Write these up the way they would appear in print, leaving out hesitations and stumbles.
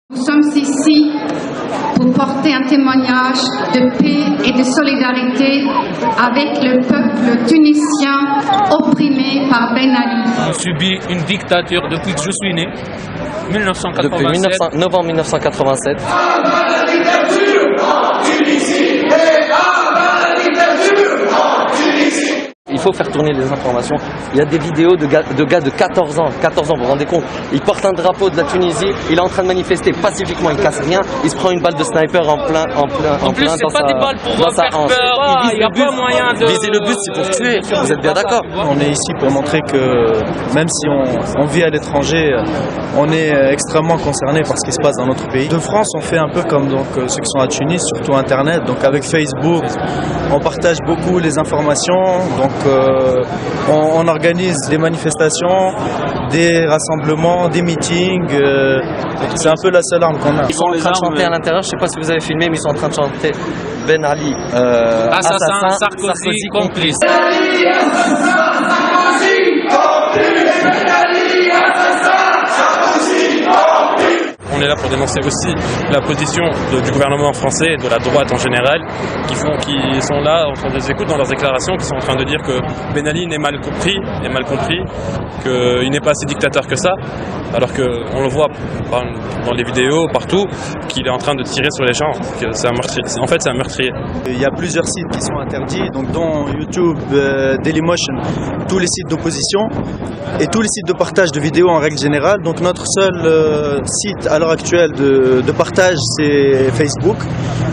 Nous sommes ici pour porter un témoignage de paix et de solidarité avec le peuple tunisien opprimé par Ben Ali. On subit une dictature depuis que je suis né, 1987. Depuis novembre 1987. Il faut faire tourner les informations. Il y a des vidéos de gars de 14 ans, vous vous rendez compte? Il porte un drapeau de la Tunisie, il est en train de manifester pacifiquement, il casse rien, il se prend une balle de sniper en plein c'est pas des balles pour faire peur, il n'y a pas moyen de... Viser le but, c'est pour tuer, vous êtes bien d'accord? On est ici pour montrer que même si on vit à l'étranger, on est extrêmement concerné par ce qui se passe dans notre pays. De France, on fait un peu comme donc, ceux qui sont à Tunis, surtout Internet, donc avec Facebook, on partage beaucoup les informations, donc on organise des manifestations, des rassemblements, des meetings, c'est un peu la seule arme qu'on a. Ils sont en train de chanter à l'intérieur, je ne sais pas si vous avez filmé, mais ils sont en train de chanter Ben Ali, assassin, Sarkozy, complice. On est là pour dénoncer aussi la position du gouvernement français et de la droite en général, qui sont là, on les écoute dans leurs déclarations, qui sont en train de dire que Ben Ali est mal compris, qu'il n'est pas si dictateur que ça, alors qu'on le voit dans les vidéos, partout, qu'il est en train de tirer sur les gens, que c'est un meurtrier. En fait, c'est un meurtrier. Il y a plusieurs sites qui sont interdits, donc dont YouTube, Dailymotion, tous les sites d'opposition et tous les sites de partage de vidéos en règle générale. Donc notre seul site à l'heure actuelle de partage, c'est Facebook,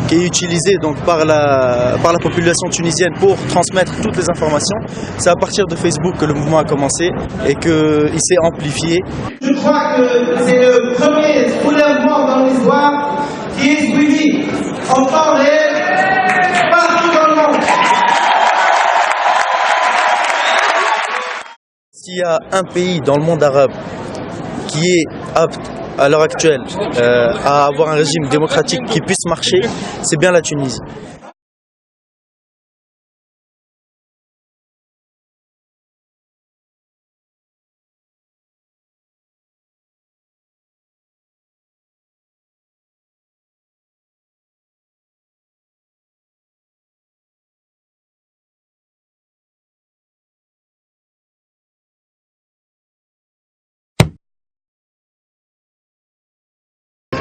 qui est utilisé donc par la population tunisienne pour transmettre toutes les informations. C'est à partir de Facebook que le mouvement a commencé et qu'il s'est amplifié. Je crois que c'est le premier soulèvement dans l'histoire qui est suivi en temps réel partout dans le monde. S'il y a un pays dans le monde arabe qui est apte à l'heure actuelle à avoir un régime démocratique qui puisse marcher, c'est bien la Tunisie.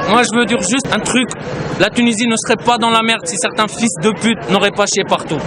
Moi, je veux dire juste un truc, la Tunisie ne serait pas dans la merde si certains fils de pute n'auraient pas chié partout.